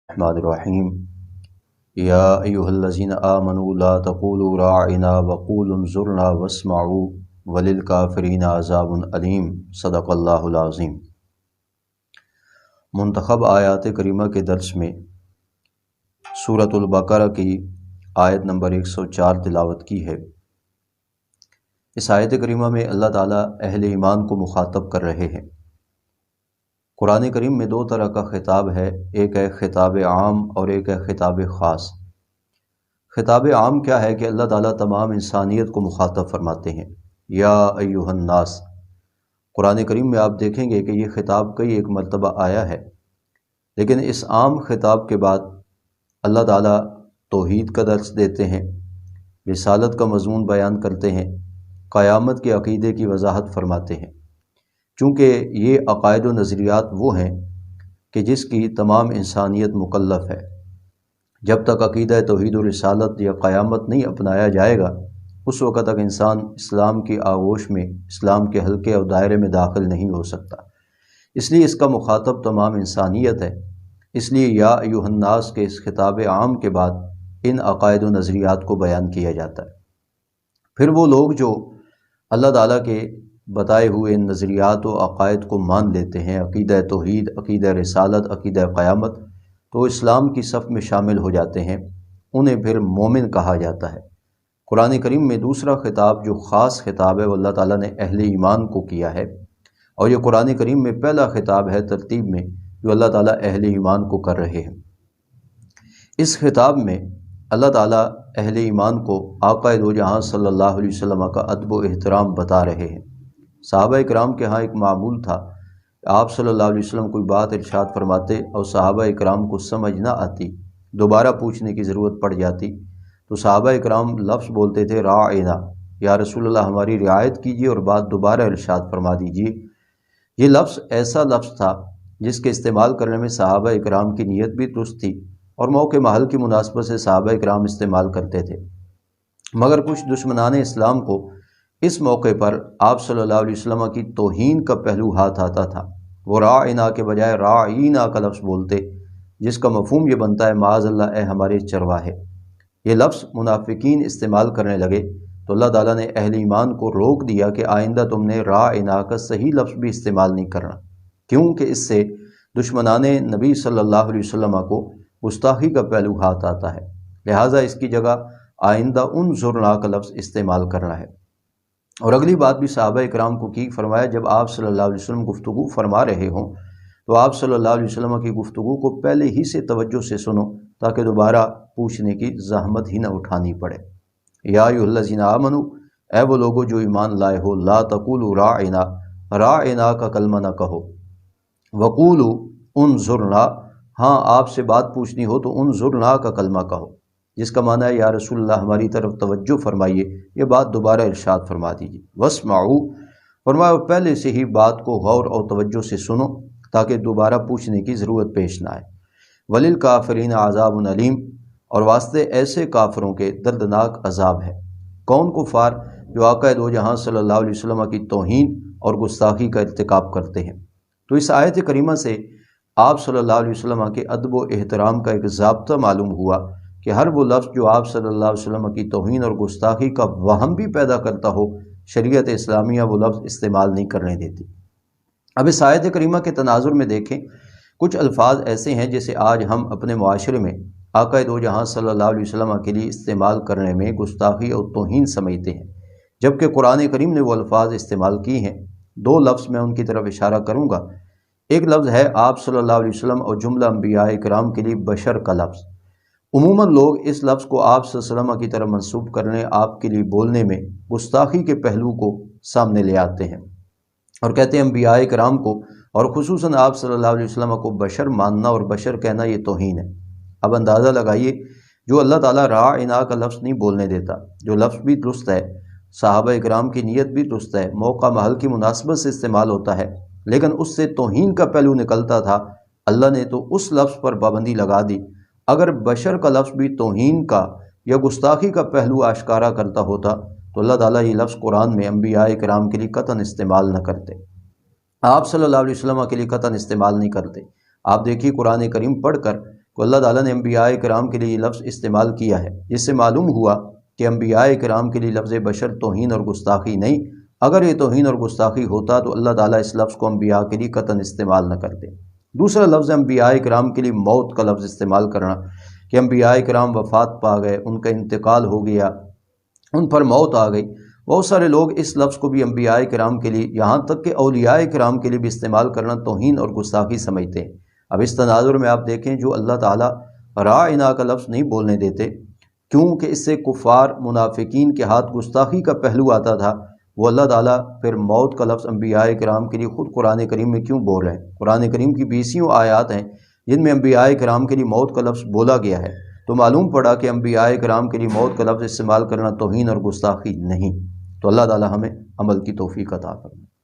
الرحمن الرحیم یا ایہا الذین آمنوا لا تقولوا راعنا وقولوا انظرنا واسمعوا وللکافرین عذاب علیم۔ صدق اللہ العظیم۔ منتخب آیات کریمہ کے درس میں سورۃ البقرہ کی آیت نمبر 104 تلاوت کی ہے۔ اس آیت کریمہ میں اللہ تعالیٰ اہل ایمان کو مخاطب کر رہے ہیں۔ قرآن کریم میں دو طرح کا خطاب ہے، ایک ہے خطاب عام اور ایک ہے خطاب خاص۔ خطاب عام کیا ہے کہ اللہ تعالیٰ تمام انسانیت کو مخاطب فرماتے ہیں، یا ایہا الناس۔ قرآن کریم میں آپ دیکھیں گے کہ یہ خطاب کئی ایک مرتبہ آیا ہے، لیکن اس عام خطاب کے بعد اللہ تعالیٰ توحید کا درس دیتے ہیں، رسالت کا مضمون بیان کرتے ہیں، قیامت کے عقیدے کی وضاحت فرماتے ہیں۔ چونکہ یہ عقائد و نظریات وہ ہیں کہ جس کی تمام انسانیت مکلف ہے۔ جب تک عقیدہ توحید و رسالت یا قیامت نہیں اپنایا جائے گا، اس وقت تک انسان اسلام کی آغوش میں، اسلام کے حلقے اور دائرے میں داخل نہیں ہو سکتا۔ اس لیے اس کا مخاطب تمام انسانیت ہے۔ اس لیے یا ایھا الناس کے اس خطاب عام کے بعد ان عقائد و نظریات کو بیان کیا جاتا ہے۔ پھر وہ لوگ جو اللہ تعالیٰ کے بتائے ہوئے ان نظریات و عقائد کو مان لیتے ہیں، عقیدہ توحید، عقیدہ رسالت، عقیدہ قیامت، تو اسلام کی صف میں شامل ہو جاتے ہیں، انہیں پھر مومن کہا جاتا ہے۔ قرآن کریم میں دوسرا خطاب جو خاص خطاب ہے وہ اللہ تعالیٰ نے اہل ایمان کو کیا ہے، اور یہ قرآن کریم میں پہلا خطاب ہے ترتیب میں جو اللہ تعالیٰ اہل ایمان کو کر رہے ہیں۔ اس خطاب میں اللہ تعالیٰ اہل ایمان کو آقا دو جہاں صلی اللہ علیہ وسلم کا ادب و احترام بتا رہے ہیں۔ صحابہ اکرام کے ہاں ایک معمول تھا، آپ صلی اللہ علیہ وسلم کوئی بات ارشاد فرماتے اور صحابہ اکرام کو سمجھ نہ آتی، دوبارہ پوچھنے کی ضرورت پڑ جاتی، تو صحابہ اکرام لفظ بولتے تھے راعنا، یا رسول اللہ ہماری رعایت کیجیے اور بات دوبارہ ارشاد فرما دیجیے۔ یہ لفظ ایسا لفظ تھا جس کے استعمال کرنے میں صحابہ اکرام کی نیت بھی درست تھی، اور موقع محل کی مناسبت سے صحابہ اکرام استعمال کرتے تھے، مگر کچھ دشمنان اسلام کو اس موقع پر آپ صلی اللہ علیہ وسلم کی توہین کا پہلو ہاتھ آتا تھا۔ وہ راعنا کے بجائے راعینا کا لفظ بولتے، جس کا مفہوم یہ بنتا ہے معاذ اللہ اے ہمارے چرواہے۔ یہ لفظ منافقین استعمال کرنے لگے تو اللہ تعالیٰ نے اہل ایمان کو روک دیا کہ آئندہ تم نے راعنا کا صحیح لفظ بھی استعمال نہیں کرنا، کیونکہ اس سے دشمنان نبی صلی اللہ علیہ وسلم کو گستاخی کا پہلو ہاتھ آتا ہے، لہٰذا اس کی جگہ آئندہ انظرنا کا لفظ استعمال کرنا ہے۔ اور اگلی بات بھی صحابہ اکرام کو کی، فرمایا جب آپ صلی اللہ علیہ وسلم گفتگو فرما رہے ہوں تو آپ صلی اللہ علیہ وسلم کی گفتگو کو پہلے ہی سے توجہ سے سنو تاکہ دوبارہ پوچھنے کی زحمت ہی نہ اٹھانی پڑے۔ یا ایھا الذین آمنوا، اے وہ لوگو جو ایمان لائے ہو، لا تقولوا راعنا، راعنا کا کلمہ نہ کہو، وقولوا انظرنا، ہاں آپ سے بات پوچھنی ہو تو انظرنا کا کلمہ کہو، جس کا معنی ہے یا رسول اللہ ہماری طرف توجہ فرمائیے، یہ بات دوبارہ ارشاد فرما دیجیے۔ واسمعوا، فرمایا پہلے سے ہی بات کو غور اور توجہ سے سنو تاکہ دوبارہ پوچھنے کی ضرورت پیش نہ آئے۔ وللکافرین عذاب علیم، اور واسطے ایسے کافروں کے دردناک عذاب ہے۔ کون کفار؟ جو آقا دو جہاں صلی اللہ علیہ وسلم کی توہین اور گستاخی کا ارتکاب کرتے ہیں۔ تو اس آیت کریمہ سے آپ صلی اللہ علیہ وسلم کے ادب و احترام کا ایک ضابطہ معلوم ہوا کہ ہر وہ لفظ جو آپ صلی اللہ علیہ وسلم کی توہین اور گستاخی کا وہم بھی پیدا کرتا ہو، شریعت اسلامیہ وہ لفظ استعمال نہیں کرنے دیتی۔ اب اس آیت کریمہ کے تناظر میں دیکھیں، کچھ الفاظ ایسے ہیں جسے آج ہم اپنے معاشرے میں آقا دو جہاں صلی اللہ علیہ وسلم کے لیے استعمال کرنے میں گستاخی اور توہین سمجھتے ہیں، جبکہ قرآن کریم نے وہ الفاظ استعمال کی ہیں۔ دو لفظ میں ان کی طرف اشارہ کروں گا۔ ایک لفظ ہے آپ صلی اللہ علیہ وسلم اور جملہ انبیاء کرام کے لیے بشر کا لفظ۔ عموماً لوگ اس لفظ کو آپ صلی اللہ علیہ وسلم کی طرف منسوب کرنے، آپ کے لیے بولنے میں گستاخی کے پہلو کو سامنے لے آتے ہیں اور کہتے ہیں انبیاء کرام کو اور خصوصاً آپ صلی اللہ علیہ وسلم کو بشر ماننا اور بشر کہنا یہ توہین ہے۔ اب اندازہ لگائیے، جو اللہ تعالیٰ راعنا کا لفظ نہیں بولنے دیتا، جو لفظ بھی درست ہے، صحابہ اکرام کی نیت بھی درست ہے، موقع محل کی مناسبت سے استعمال ہوتا ہے، لیکن اس سے توہین کا پہلو نکلتا تھا، اللہ نے تو اس لفظ پر پابندی لگا دی۔ اگر بشر کا لفظ بھی توہین کا یا گستاخی کا پہلو آشکارا کرتا ہوتا تو اللہ تعالیٰ یہ لفظ قرآن میں انبیاء کرام کے لیے قطعاً استعمال نہ کرتے، آپ صلی اللہ علیہ وسلم کے لیے قطعاً استعمال نہیں کرتے۔ آپ دیکھیے قرآن کریم پڑھ کر کو اللہ تعالیٰ نے انبیاء کرام کے لیے یہ لفظ استعمال کیا ہے، جس سے معلوم ہوا کہ انبیاء کرام کے لیے لفظ بشر توہین اور گستاخی نہیں۔ اگر یہ توہین اور گستاخی ہوتا تو اللہ تعالیٰ اس لفظ کو انبیاء کے لیے قطعاً استعمال نہ کرتے۔ دوسرا لفظ انبیاء کرام کے لیے موت کا لفظ استعمال کرنا، کہ انبیاء کرام وفات پا گئے، ان کا انتقال ہو گیا، ان پر موت آ گئی۔ بہت سارے لوگ اس لفظ کو بھی انبیاء کرام کے لیے، یہاں تک کہ اولیاء کرام کے لیے بھی استعمال کرنا توہین اور گستاخی سمجھتے ہیں۔ اب اس تناظر میں آپ دیکھیں، جو اللہ تعالیٰ راعنا کا لفظ نہیں بولنے دیتے، کیونکہ اس سے کفار منافقین کے ہاتھ گستاخی کا پہلو آتا تھا، وہ اللہ تعالیٰ پھر موت کا لفظ انبیاء کرام کے لیے خود قرآن کریم میں کیوں بول رہے ہیں؟ قرآن کریم کی 20 آیات ہیں جن میں انبیاء کرام کے لیے موت کا لفظ بولا گیا ہے، تو معلوم پڑا کہ انبیاء کرام کے لیے موت کا لفظ استعمال کرنا توہین اور گستاخی نہیں۔ تو اللہ تعالیٰ ہمیں عمل کی توفیق عطا فرمائے۔